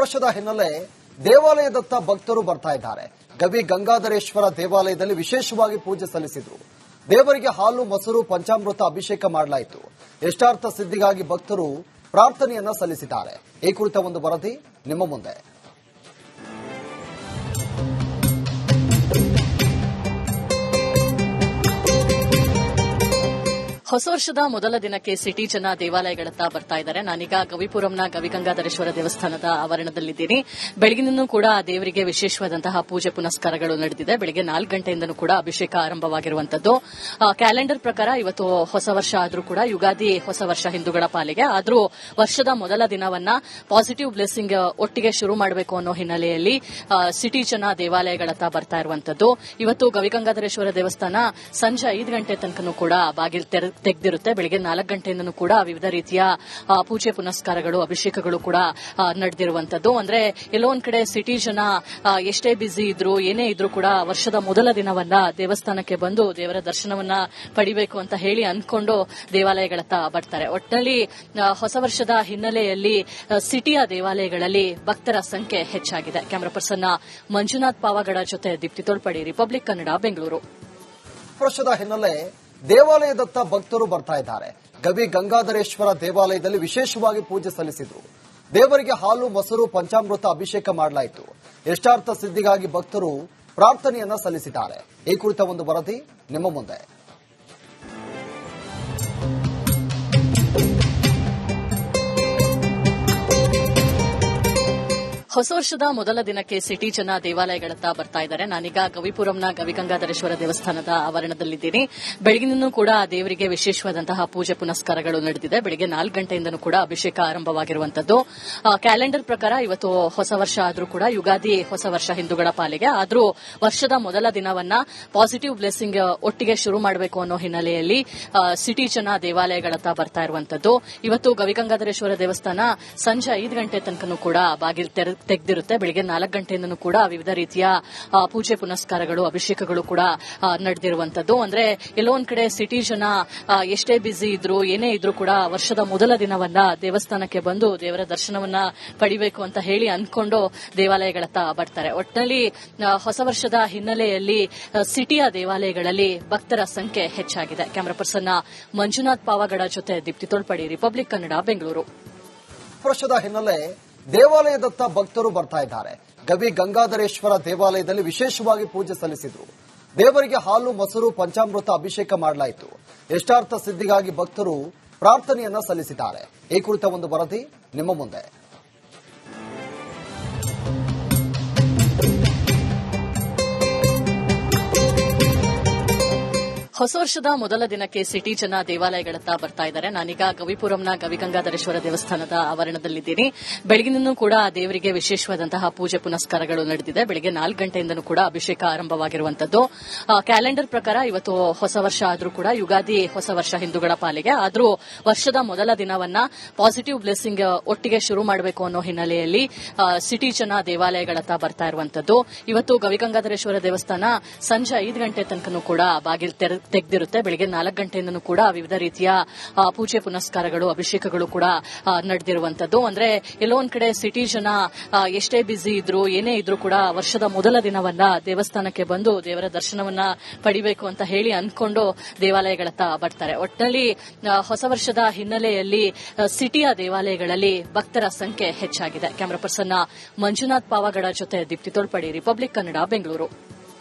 ವರ್ಷದ ಹಿನ್ನೆಲೆ ದೇವಾಲಯದತ್ತ ಭಕ್ತರು ಬರ್ತಾ ಇದ್ದಾರೆ. ಗವಿ ಗಂಗಾಧರೇಶ್ವರ ದೇವಾಲಯದಲ್ಲಿ ವಿಶೇಷವಾಗಿ ಪೂಜೆ ಸಲ್ಲಿಸಿದ್ರು. ದೇವರಿಗೆ ಹಾಲು ಮೊಸರು ಪಂಚಾಮೃತ ಅಭಿಷೇಕ ಮಾಡಲಾಯಿತು. ಇಷ್ಟಾರ್ಥ ಸಿದ್ಧಿಗಾಗಿ ಭಕ್ತರು ಪ್ರಾರ್ಥನೆಯನ್ನ ಸಲ್ಲಿಸಿದ್ದಾರೆ. ಈ ಕುರಿತ ಒಂದು ವರದಿ ನಿಮ್ಮ ಮುಂದೆ. ಹೊಸ ವರ್ಷದ ಮೊದಲ ದಿನಕ್ಕೆ ಸಿಟಿ ಜನ ದೇವಾಲಯಗಳತ್ತ ಬರ್ತಾ ಇದ್ದಾರೆ. ನಾನೀಗ ಗವಿಪುರಂನ ಗವಿಗಂಗಾಧರೇಶ್ವರ ದೇವಸ್ಥಾನದ ಆವರಣದಲ್ಲಿದ್ದೀನಿ. ಬೆಳಗಿನಿಂದಲೂ ಕೂಡ ದೇವರಿಗೆ ವಿಶೇಷವಾದಂತಹ ಪೂಜೆ ಪುನಸ್ಕಾರಗಳು ನಡೆದಿದೆ. ಬೆಳಗ್ಗೆ 4 ಗಂಟೆಯಿಂದನೂ ಕೂಡ ಅಭಿಷೇಕ ಆರಂಭವಾಗಿರುವಂತದ್ದು. ಕ್ಯಾಲೆಂಡರ್ ಪ್ರಕಾರ ಇವತ್ತು ಹೊಸ ವರ್ಷ ಆದ್ರೂ ಕೂಡ ಯುಗಾದಿ ಹೊಸ ವರ್ಷ ಹಿಂದೂಗಳ ಪಾಲಿಗೆ. ಆದ್ರೂ ವರ್ಷದ ಮೊದಲ ದಿನವನ್ನ ಪಾಸಿಟಿವ್ ಬ್ಲೆಸ್ಸಿಂಗ್ ಒಟ್ಟಿಗೆ ಶುರು ಮಾಡಬೇಕು ಅನ್ನೋ ಹಿನ್ನೆಲೆಯಲ್ಲಿ ಸಿಟಿ ಜನ ದೇವಾಲಯಗಳತ್ತ ಬರ್ತಾ ಇರುವಂತದ್ದು. ಇವತ್ತು ಗವಿಗಂಗಾಧರೇಶ್ವರ ದೇವಸ್ಥಾನ ಸಂಜೆ 5 ಗಂಟೆ ತನಕನೂ ಕೂಡ ಬಾಗಿಲು ತೆಗೆದಿರುತ್ತೆ. ಬೆಳಗ್ಗೆ 4 ಗಂಟೆಯಿಂದನೂ ಕೂಡ ವಿವಿಧ ರೀತಿಯ ಪೂಜೆ ಪುನಸ್ಕಾರಗಳು ಅಭಿಷೇಕಗಳು ಕೂಡ ನಡೆದಿರುವಂತದ್ದು. ಅಂದ್ರೆ ಎಲ್ಲೋ ಒಂದ್ ಕಡೆ ಸಿಟಿ ಜನ ಎಷ್ಟೇ ಬ್ಯುಸಿ ಇದ್ರು ಏನೇ ಇದ್ರು ಕೂಡ ವರ್ಷದ ಮೊದಲ ದಿನವನ್ನ ದೇವಸ್ಥಾನಕ್ಕೆ ಬಂದು ದೇವರ ದರ್ಶನವನ್ನ ಪಡಿಬೇಕು ಅಂತ ಹೇಳಿ ಅನ್ಕೊಂಡು ದೇವಾಲಯಗಳತ್ತ ಬರ್ತಾರೆ. ಒಟ್ಟಿನಲ್ಲಿ ಹೊಸ ವರ್ಷದ ಹಿನ್ನೆಲೆಯಲ್ಲಿ ಸಿಟಿಯ ದೇವಾಲಯಗಳಲ್ಲಿ ಭಕ್ತರ ಸಂಖ್ಯೆ ಹೆಚ್ಚಾಗಿದೆ. ಕ್ಯಾಮರಾ ಪರ್ಸನ್ ಮಂಜುನಾಥ್ ಪಾವಗಡ ಜೊತೆ ದೀಪ್ತಿ ತೋಳ್ಪಡಿ, ರಿಪಬ್ಲಿಕ್ ಕನ್ನಡ, ಬೆಂಗಳೂರು. ವರ್ಷದ ಹಿನ್ನೆಲೆ ದೇವಾಲಯದತ್ತ ಭಕ್ತರು ಬರ್ತಾ ಇದ್ದಾರೆ. ಗವಿ ಗಂಗಾಧರೇಶ್ವರ ದೇವಾಲಯದಲ್ಲಿ ವಿಶೇಷವಾಗಿ ಪೂಜೆ ಸಲ್ಲಿಸಿದ್ರು. ದೇವರಿಗೆ ಹಾಲು ಮೊಸರು ಪಂಚಾಮೃತ ಅಭಿಷೇಕ ಮಾಡಲಾಯಿತು. ಇಷ್ಟಾರ್ಥ ಸಿದ್ಧಿಗಾಗಿ ಭಕ್ತರು ಪ್ರಾರ್ಥನೆಯನ್ನ ಸಲ್ಲಿಸಿದ್ದಾರೆ. ಈ ಕುರಿತ ಒಂದು ವರದಿ ನಿಮ್ಮ ಮುಂದೆ. ಹೊಸ ವರ್ಷದ ಮೊದಲ ದಿನಕ್ಕೆ ಸಿಟಿ ಜನ ದೇವಾಲಯಗಳತ್ತ ಬರ್ತಾ ಇದ್ದಾರೆ. ನಾನೀಗ ಗವಿಪುರಂನ ಗವಿಗಂಗಾಧರೇಶ್ವರ ದೇವಸ್ಥಾನದ ಆವರಣದಲ್ಲಿದ್ದೀನಿ. ಬೆಳಗಿನಿಂದಲೂ ಕೂಡ ದೇವರಿಗೆ ವಿಶೇಷವಾದಂತಹ ಪೂಜೆ ಪುನಸ್ಕಾರಗಳು ನಡೆದಿದೆ. ಬೆಳಗ್ಗೆ 4 ಗಂಟೆಯಿಂದನೂ ಕೂಡ ಅಭಿಷೇಕ ಆರಂಭವಾಗಿರುವಂತದ್ದು. ಕ್ಯಾಲೆಂಡರ್ ಪ್ರಕಾರ ಇವತ್ತು ಹೊಸ ವರ್ಷ ಆದ್ರೂ ಕೂಡ ಯುಗಾದಿ ಹೊಸ ವರ್ಷ ಹಿಂದೂಗಳ ಪಾಲಿಗೆ. ಆದ್ರೂ ವರ್ಷದ ಮೊದಲ ದಿನವನ್ನ ಪಾಸಿಟಿವ್ ಬ್ಲೆಸ್ಸಿಂಗ್ ಒಟ್ಟಿಗೆ ಶುರು ಮಾಡಬೇಕು ಅನ್ನೋ ಹಿನ್ನೆಲೆಯಲ್ಲಿ ಸಿಟಿ ಜನ ದೇವಾಲಯಗಳತ್ತ ಬರ್ತಾ ಇರುವಂತದ್ದು. ಇವತ್ತು ಗವಿಗಂಗಾಧರೇಶ್ವರ ದೇವಸ್ಥಾನ ಸಂಜೆ 5 ಗಂಟೆ ತನಕನೂ ಕೂಡ ಬಾಗಿಲು ತೆಗೆದಿರುತ್ತೆ. ಬೆಳಗ್ಗೆ 4 ಗಂಟೆಯಿಂದನೂ ಕೂಡ ವಿವಿಧ ರೀತಿಯ ಪೂಜೆ ಪುನಸ್ಕಾರಗಳು ಅಭಿಷೇಕಗಳು ಕೂಡ ನಡೆದಿರುವಂತದ್ದು. ಅಂದ್ರೆ ಎಲ್ಲೋ ಒಂದ್ ಕಡೆ ಸಿಟಿ ಜನ ಎಷ್ಟೇ ಬ್ಯುಸಿ ಇದ್ರು ಏನೇ ಇದ್ರು ಕೂಡ ವರ್ಷದ ಮೊದಲ ದಿನವನ್ನ ದೇವಸ್ಥಾನಕ್ಕೆ ಬಂದು ದೇವರ ದರ್ಶನವನ್ನ ಪಡಿಬೇಕು ಅಂತ ಹೇಳಿ ಅನ್ಕೊಂಡು ದೇವಾಲಯಗಳತ್ತ ಬರ್ತಾರೆ. ಒಟ್ಟಿನಲ್ಲಿ ಹೊಸ ವರ್ಷದ ಹಿನ್ನೆಲೆಯಲ್ಲಿ ಸಿಟಿಯ ದೇವಾಲಯಗಳಲ್ಲಿ ಭಕ್ತರ ಸಂಖ್ಯೆ ಹೆಚ್ಚಾಗಿದೆ. ಕ್ಯಾಮರಾ ಪರ್ಸನ್ ಮಂಜುನಾಥ್ ಪಾವಗಡ ಜೊತೆ ದೀಪ್ತಿ ತೋಳ್ಪಡಿ, ರಿಪಬ್ಲಿಕ್ ಕನ್ನಡ, ಬೆಂಗಳೂರು. ವರ್ಷದ ಹಿನ್ನೆಲೆ ದೇವಾಲಯದತ್ತ ಭಕ್ತರು ಬರ್ತಾ ಇದ್ದಾರೆ. ಗವಿ ಗಂಗಾಧರೇಶ್ವರ ದೇವಾಲಯದಲ್ಲಿ ವಿಶೇಷವಾಗಿ ಪೂಜೆ ಸಲ್ಲಿಸಿದ್ರು. ದೇವರಿಗೆ ಹಾಲು ಮೊಸರು ಪಂಚಾಮೃತ ಅಭಿಷೇಕ ಮಾಡಲಾಯಿತು. ಇಷ್ಟಾರ್ಥ ಸಿದ್ಧಿಗಾಗಿ ಭಕ್ತರು ಪ್ರಾರ್ಥನೆಯನ್ನ ಸಲ್ಲಿಸಿದ್ದಾರೆ. ಈ ಕುರಿತ ಒಂದು ವರದಿ ನಿಮ್ಮ ಮುಂದೆ. ಹೊಸ ವರ್ಷದ ಮೊದಲ ದಿನಕ್ಕೆ ಸಿಟಿ ಜನ ದೇವಾಲಯಗಳತ್ತ ಬರ್ತಾ ಇದ್ದಾರೆ. ನಾನೀಗ ಗವಿಪುರಂನ ಗವಿಗಂಗಾಧರೇಶ್ವರ ದೇವಸ್ಥಾನದ ಆವರಣದಲ್ಲಿದ್ದೀನಿ. ಬೆಳಗಿನಿಂದಲೂ ಕೂಡ ದೇವರಿಗೆ ವಿಶೇಷವಾದಂತಹ ಪೂಜೆ ಪುನಸ್ಕಾರಗಳು ನಡೆದಿದೆ. ಬೆಳಗ್ಗೆ 4 ಗಂಟೆಯಿಂದನೂ ಕೂಡ ಅಭಿಷೇಕ ಆರಂಭವಾಗಿರುವಂತದ್ದು. ಕ್ಯಾಲೆಂಡರ್ ಪ್ರಕಾರ ಇವತ್ತು ಹೊಸ ವರ್ಷ ಆದ್ರೂ ಕೂಡ ಯುಗಾದಿ ಹೊಸ ವರ್ಷ ಹಿಂದೂಗಳ ಪಾಲಿಗೆ. ಆದ್ರೂ ವರ್ಷದ ಮೊದಲ ದಿನವನ್ನ ಪಾಸಿಟಿವ್ ಬ್ಲೆಸ್ಸಿಂಗ್ ಒಟ್ಟಿಗೆ ಶುರು ಮಾಡಬೇಕು ಅನ್ನೋ ಹಿನ್ನೆಲೆಯಲ್ಲಿ ಸಿಟಿ ಜನ ದೇವಾಲಯಗಳತ್ತ ಬರ್ತಾ ಇರುವಂತದ್ದು. ಇವತ್ತು ಗವಿಗಂಗಾಧರೇಶ್ವರ ದೇವಸ್ಥಾನ ಸಂಜೆ 5 ಗಂಟೆ ತನಕನೂ ಕೂಡ ಬಾಗಿಲು ತೆಗೆದಿರುತ್ತೆ. ಬೆಳಗ್ಗೆ 4 ಗಂಟೆಯಿಂದನೂ ಕೂಡ ವಿವಿಧ ರೀತಿಯ ಪೂಜೆ ಪುನಸ್ಕಾರಗಳು ಅಭಿಷೇಕಗಳು ಕೂಡ ನಡೆದಿರುವಂತದ್ದು. ಅಂದ್ರೆ ಎಲ್ಲೋ ಒಂದ್ ಕಡೆ ಸಿಟಿ ಜನ ಎಷ್ಟೇ ಬ್ಯುಸಿ ಇದ್ರು ಏನೇ ಇದ್ರು ಕೂಡ ವರ್ಷದ ಮೊದಲ ದಿನವನ್ನ ದೇವಸ್ಥಾನಕ್ಕೆ ಬಂದು ದೇವರ ದರ್ಶನವನ್ನ ಪಡಿಬೇಕು ಅಂತ ಹೇಳಿ ಅನ್ಕೊಂಡು ದೇವಾಲಯಗಳತ್ತ ಬರ್ತಾರೆ. ಒಟ್ಟಿನಲ್ಲಿ ಹೊಸ ವರ್ಷದ ಹಿನ್ನೆಲೆಯಲ್ಲಿ ಸಿಟಿಯ ದೇವಾಲಯಗಳಲ್ಲಿ ಭಕ್ತರ ಸಂಖ್ಯೆ ಹೆಚ್ಚಾಗಿದೆ. ಕ್ಯಾಮರಾ ಪರ್ಸನ್ ಮಂಜುನಾಥ್ ಪಾವಗಡ ಜೊತೆ ದೀಪ್ತಿ ತೋಳ್ಪಡಿ, ರಿಪಬ್ಲಿಕ್ ಕನ್ನಡ, ಬೆಂಗಳೂರು.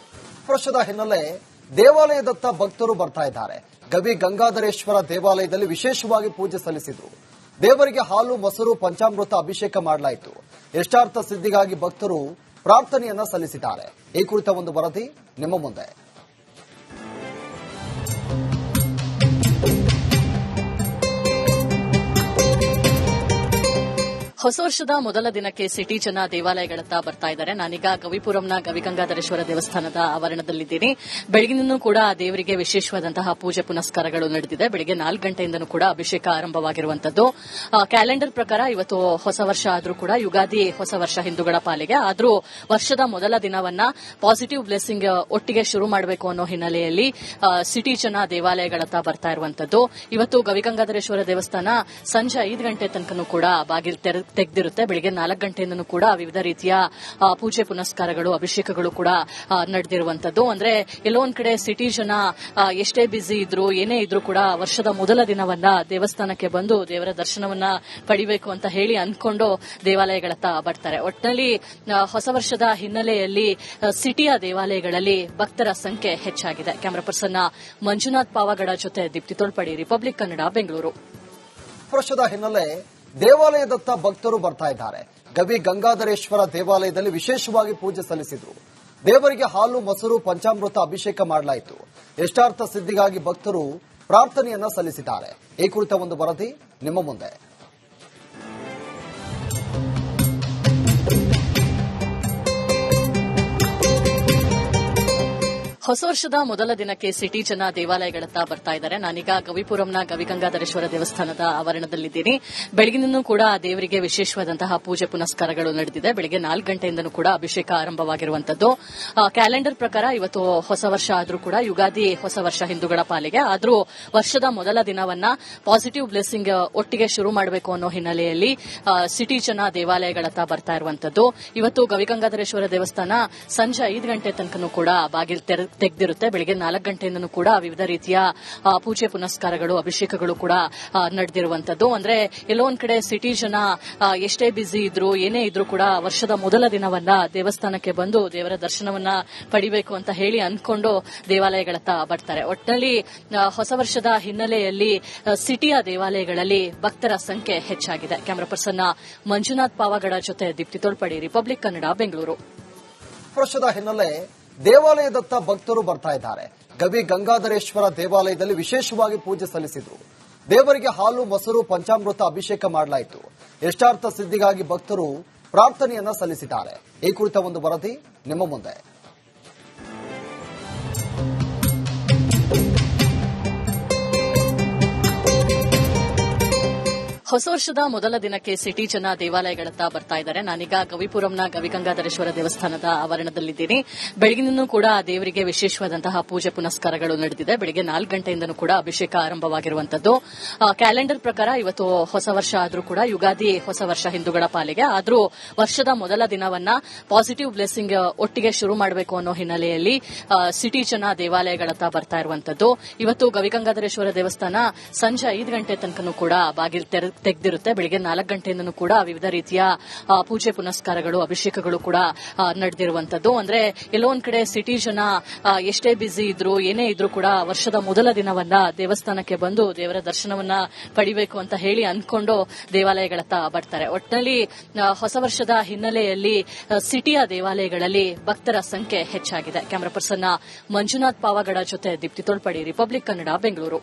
ವರ್ಷದ ಹಿನ್ನೆಲೆ ದೇವಾಲಯದತ್ತ ಭಕ್ತರು ಬರ್ತಾ ಇದ್ದಾರೆ. ಗವಿ ಗಂಗಾಧರೇಶ್ವರ ದೇವಾಲಯದಲ್ಲಿ ವಿಶೇಷವಾಗಿ ಪೂಜೆ ಸಲ್ಲಿಸಿದ್ರು. ದೇವರಿಗೆ ಹಾಲು ಮೊಸರು ಪಂಚಾಮೃತ ಅಭಿಷೇಕ ಮಾಡಲಾಯಿತು. ಇಷ್ಟಾರ್ಥ ಸಿದ್ಧಿಗಾಗಿ ಭಕ್ತರು ಪ್ರಾರ್ಥನೆಯನ್ನ ಸಲ್ಲಿಸಿದ್ದಾರೆ. ಈ ಕುರಿತ ಒಂದು ವರದಿ ನಿಮ್ಮ ಮುಂದೆ. ಹೊಸ ವರ್ಷದ ಮೊದಲ ದಿನಕ್ಕೆ ಸಿಟಿ ಜನ ದೇವಾಲಯಗಳತ್ತ ಬರ್ತಾ ಇದ್ದಾರೆ. ನಾನೀಗ ಗವಿಪುರಂನ ಗವಿಗಂಗಾಧರೇಶ್ವರ ದೇವಸ್ಥಾನದ ಆವರಣದಲ್ಲಿದ್ದೀನಿ. ಬೆಳಗಿನಿಂದಲೂ ಕೂಡ ದೇವರಿಗೆ ವಿಶೇಷವಾದಂತಹ ಪೂಜೆ ಪುನಸ್ಕಾರಗಳು ನಡೆದಿದೆ. ಬೆಳಗ್ಗೆ 4 ಗಂಟೆಯಿಂದನೂ ಕೂಡ ಅಭಿಷೇಕ ಆರಂಭವಾಗಿರುವಂತದ್ದು. ಕ್ಯಾಲೆಂಡರ್ ಪ್ರಕಾರ ಇವತ್ತು ಹೊಸ ವರ್ಷ ಆದ್ರೂ ಕೂಡ ಯುಗಾದಿ ಹೊಸ ವರ್ಷ ಹಿಂದೂಗಳ ಪಾಲಿಗೆ. ಆದ್ರೂ ವರ್ಷದ ಮೊದಲ ದಿನವನ್ನ ಪಾಸಿಟಿವ್ ಬ್ಲೆಸ್ಸಿಂಗ್ ಒಟ್ಟಿಗೆ ಶುರು ಮಾಡಬೇಕು ಅನ್ನೋ ಹಿನ್ನೆಲೆಯಲ್ಲಿ ಸಿಟಿ ಜನ ದೇವಾಲಯಗಳತ್ತ ಬರ್ತಾ ಇರುವಂತದ್ದು. ಇವತ್ತು ಗವಿಗಂಗಾಧರೇಶ್ವರ ದೇವಸ್ಥಾನ ಸಂಜೆ 5 ಗಂಟೆ ತನಕನೂ ಕೂಡ ಬಾಗಿಲು ತೆಗೆದಿರುತ್ತೆ. ಬೆಳಿಗ್ಗೆ 4 ಗಂಟೆಯಿಂದನೂ ಕೂಡ ವಿವಿಧ ರೀತಿಯ ಪೂಜೆ ಪುನಸ್ಕಾರಗಳು, ಅಭಿಷೇಕಗಳು ಕೂಡ ನಡೆದಿರುವಂತದ್ದು. ಅಂದ್ರೆ ಎಲ್ಲೋ ಒಂದ್ ಕಡೆ ಸಿಟಿ ಜನ ಎಷ್ಟೇ ಬ್ಯುಸಿ ಇದ್ರು, ಏನೇ ಇದ್ರು ಕೂಡ ವರ್ಷದ ಮೊದಲ ದಿನವನ್ನ ದೇವಸ್ಥಾನಕ್ಕೆ ಬಂದು ದೇವರ ದರ್ಶನವನ್ನ ಪಡಿಬೇಕು ಅಂತ ಹೇಳಿ ಅಂದ್ಕೊಂಡು ದೇವಾಲಯಗಳತ್ತ ಬರ್ತಾರೆ. ಒಟ್ಟಿನಲ್ಲಿ ಹೊಸ ವರ್ಷದ ಹಿನ್ನೆಲೆಯಲ್ಲಿ ಸಿಟಿಯ ದೇವಾಲಯಗಳಲ್ಲಿ ಭಕ್ತರ ಸಂಖ್ಯೆ ಹೆಚ್ಚಾಗಿದೆ. ಕ್ಯಾಮರಾ ಪರ್ಸನ್ ಮಂಜುನಾಥ್ ಪಾವಗಡ ಜೊತೆ ದೀಪ್ತಿ ತೋಳ್ಪಡಿ, ರಿಪಬ್ಲಿಕ್ ಕನ್ನಡ, ಬೆಂಗಳೂರು. ವರ್ಷದ ಹಿನ್ನೆಲೆ ದೇವಾಲಯದತ್ತ ಭಕ್ತರು ಬರ್ತಾ ಇದ್ದಾರೆ. ಗವಿ ಗಂಗಾಧರೇಶ್ವರ ದೇವಾಲಯದಲ್ಲಿ ವಿಶೇಷವಾಗಿ ಪೂಜೆ ಸಲ್ಲಿಸಿದ್ರು. ದೇವರಿಗೆ ಹಾಲು, ಮೊಸರು, ಪಂಚಾಮೃತ ಅಭಿಷೇಕ ಮಾಡಲಾಯಿತು. ಇಷ್ಟಾರ್ಥ ಸಿದ್ಧಿಗಾಗಿ ಭಕ್ತರು ಪ್ರಾರ್ಥನೆಯನ್ನ ಸಲ್ಲಿಸಿದ್ದಾರೆ. ಈ ಕುರಿತ ಒಂದು ವರದಿ ನಿಮ್ಮ ಮುಂದೆ. ಹೊಸ ವರ್ಷದ ಮೊದಲ ದಿನಕ್ಕೆ ಸಿಟಿ ಜನ ದೇವಾಲಯಗಳತ್ತ ಬರ್ತಾ ಇದ್ದಾರೆ. ನಾನೀಗ ಗವಿಪುರಂನ ಗವಿಗಂಗಾಧರೇಶ್ವರ ದೇವಸ್ಥಾನದ ಆವರಣದಲ್ಲಿದ್ದೀನಿ. ಬೆಳಗಿನೂ ಕೂಡ ದೇವರಿಗೆ ವಿಶೇಷವಾದಂತಹ ಪೂಜೆ ಪುನಸ್ಕಾರಗಳು ನಡೆದಿದೆ. ಬೆಳಗ್ಗೆ 4 ಗಂಟೆಯಿಂದನೂ ಕೂಡ ಅಭಿಷೇಕ ಆರಂಭವಾಗಿರುವಂತದ್ದು. ಕ್ಯಾಲೆಂಡರ್ ಪ್ರಕಾರ ಇವತ್ತು ಹೊಸ ವರ್ಷ ಆದ್ರೂ ಕೂಡ ಯುಗಾದಿ ಹೊಸ ವರ್ಷ ಹಿಂದೂಗಳ ಪಾಲಿಗೆ. ಆದ್ರೂ ವರ್ಷದ ಮೊದಲ ದಿನವನ್ನ ಪಾಸಿಟಿವ್ ಬ್ಲೆಸ್ಸಿಂಗ್ ಒಟ್ಟಿಗೆ ಶುರು ಮಾಡಬೇಕು ಅನ್ನೋ ಹಿನ್ನೆಲೆಯಲ್ಲಿ ಸಿಟಿ ಜನ ದೇವಾಲಯಗಳತ್ತ ಬರ್ತಾ ಇರುವಂತದ್ದು. ಇವತ್ತು ಗವಿಗಂಗಾಧರೇಶ್ವರ ದೇವಸ್ಥಾನ ಸಂಜೆ 5 ಗಂಟೆ ತನಕನೂ ಕೂಡ ಬಾಗಿಲು ತೆಗೆದಿರುತ್ತೆ. ಬೆಳಿಗ್ಗೆ 4 ಗಂಟೆಯಿಂದನೂ ಕೂಡ ವಿವಿಧ ರೀತಿಯ ಪೂಜೆ ಪುನಸ್ಕಾರಗಳು, ಅಭಿಷೇಕಗಳು ಕೂಡ ನಡೆದಿರುವಂತದ್ದು. ಅಂದ್ರೆ ಎಲ್ಲೋ ಒಂದ್ ಕಡೆ ಸಿಟಿ ಜನ ಎಷ್ಟೇ ಬ್ಯುಸಿ ಇದ್ರು, ಏನೇ ಇದ್ರು ಕೂಡ ವರ್ಷದ ಮೊದಲ ದಿನವನ್ನ ದೇವಸ್ಥಾನಕ್ಕೆ ಬಂದು ದೇವರ ದರ್ಶನವನ್ನ ಪಡಿಬೇಕು ಅಂತ ಹೇಳಿ ಅಂದ್ಕೊಂಡು ದೇವಾಲಯಗಳತ್ತ ಬರ್ತಾರೆ. ಒಟ್ಟಿನಲ್ಲಿ ಹೊಸ ವರ್ಷದ ಹಿನ್ನೆಲೆಯಲ್ಲಿ ಸಿಟಿಯ ದೇವಾಲಯಗಳಲ್ಲಿ ಭಕ್ತರ ಸಂಖ್ಯೆ ಹೆಚ್ಚಾಗಿದೆ. ಕ್ಯಾಮರಾ ಪರ್ಸನ್ ಮಂಜುನಾಥ್ ಪಾವಗಡ ಜೊತೆ ದೀಪ್ತಿ ತೋಳ್ಪಡಿ, ರಿಪಬ್ಲಿಕ್ ಕನ್ನಡ, ಬೆಂಗಳೂರು. ವರ್ಷದ ಹಿನ್ನೆಲೆ ದೇವಾಲಯದತ್ತ ಭಕ್ತರು ಬರ್ತಾ ಇದ್ದಾರೆ. ಗವಿ ಗಂಗಾಧರೇಶ್ವರ ದೇವಾಲಯದಲ್ಲಿ ವಿಶೇಷವಾಗಿ ಪೂಜೆ ಸಲ್ಲಿಸಿದ್ರು. ದೇವರಿಗೆ ಹಾಲು, ಮೊಸರು, ಪಂಚಾಮೃತ ಅಭಿಷೇಕ ಮಾಡಲಾಯಿತು. ಇಷ್ಟಾರ್ಥ ಸಿದ್ಧಿಗಾಗಿ ಭಕ್ತರು ಪ್ರಾರ್ಥನೆಯನ್ನ ಸಲ್ಲಿಸಿದ್ದಾರೆ. ಈ ಕುರಿತ ಒಂದು ವರದಿ ನಿಮ್ಮ ಮುಂದೆ. ಹೊಸ ವರ್ಷದ ಮೊದಲ ದಿನಕ್ಕೆ ಸಿಟಿ ಜನ ದೇವಾಲಯಗಳತ್ತ ಬರ್ತಾ ಇದ್ದಾರೆ. ನಾನೀಗ ಗವಿಪುರಂನ ಗವಿಗಂಗಾಧರೇಶ್ವರ ದೇವಸ್ಥಾನದ ಆವರಣದಲ್ಲಿದ್ದೀನಿ. ಬೆಳಗಿನೂ ಕೂಡ ದೇವರಿಗೆ ವಿಶೇಷವಾದಂತಹ ಪೂಜೆ ಪುನಸ್ಕಾರಗಳು ನಡೆದಿದೆ. ಬೆಳಗ್ಗೆ 4 ಗಂಟೆಯಿಂದನೂ ಕೂಡ ಅಭಿಷೇಕ ಆರಂಭವಾಗಿರುವಂತದ್ದು. ಕ್ಯಾಲೆಂಡರ್ ಪ್ರಕಾರ ಇವತ್ತು ಹೊಸ ವರ್ಷ ಆದ್ರೂ ಕೂಡ ಯುಗಾದಿ ಹೊಸ ವರ್ಷ ಹಿಂದೂಗಳ ಪಾಲಿಗೆ. ಆದ್ರೂ ವರ್ಷದ ಮೊದಲ ದಿನವನ್ನ ಪಾಸಿಟಿವ್ ಬ್ಲೆಸ್ಸಿಂಗ್ ಒಟ್ಟಿಗೆ ಶುರು ಮಾಡಬೇಕು ಅನ್ನೋ ಹಿನ್ನೆಲೆಯಲ್ಲಿ ಸಿಟಿ ಜನ ದೇವಾಲಯಗಳತ್ತ ಬರ್ತಾ ಇರುವಂತದ್ದು. ಇವತ್ತು ಗವಿಗಂಗಾಧರೇಶ್ವರ ದೇವಸ್ಥಾನ ಸಂಜೆ 5 ಗಂಟೆ ತನಕನೂ ಕೂಡ ಬಾಗಿಲು ತೆಗೆದಿರುತ್ತೆ. ಬೆಳಿಗ್ಗೆ 4 ಗಂಟೆಯಿಂದನೂ ಕೂಡ ವಿವಿಧ ರೀತಿಯ ಪೂಜೆ ಪುನಸ್ಕಾರಗಳು, ಅಭಿಷೇಕಗಳು ಕೂಡ ನಡೆದಿರುವಂತದ್ದು. ಅಂದ್ರೆ ಎಲ್ಲೋ ಒಂದ್ ಕಡೆ ಸಿಟಿ ಜನ ಎಷ್ಟೇ ಬ್ಯುಸಿ ಇದ್ರು, ಏನೇ ಇದ್ರು ಕೂಡ ವರ್ಷದ ಮೊದಲ ದಿನವನ್ನ ದೇವಸ್ಥಾನಕ್ಕೆ ಬಂದು ದೇವರ ದರ್ಶನವನ್ನ ಪಡಿಬೇಕು ಅಂತ ಹೇಳಿ ಅಂದ್ಕೊಂಡು ದೇವಾಲಯಗಳತ್ತ ಬರ್ತಾರೆ. ಒಟ್ಟಿನಲ್ಲಿ ಹೊಸ ವರ್ಷದ ಹಿನ್ನೆಲೆಯಲ್ಲಿ ಸಿಟಿಯ ದೇವಾಲಯಗಳಲ್ಲಿ ಭಕ್ತರ ಸಂಖ್ಯೆ ಹೆಚ್ಚಾಗಿದೆ. ಕ್ಯಾಮರಾ ಪರ್ಸನ್ ಮಂಜುನಾಥ್ ಪಾವಗಡ ಜೊತೆ ದೀಪ್ತಿ ತೋಳ್ಪಡಿ, ರಿಪಬ್ಲಿಕ್ ಕನ್ನಡ, ಬೆಂಗಳೂರು.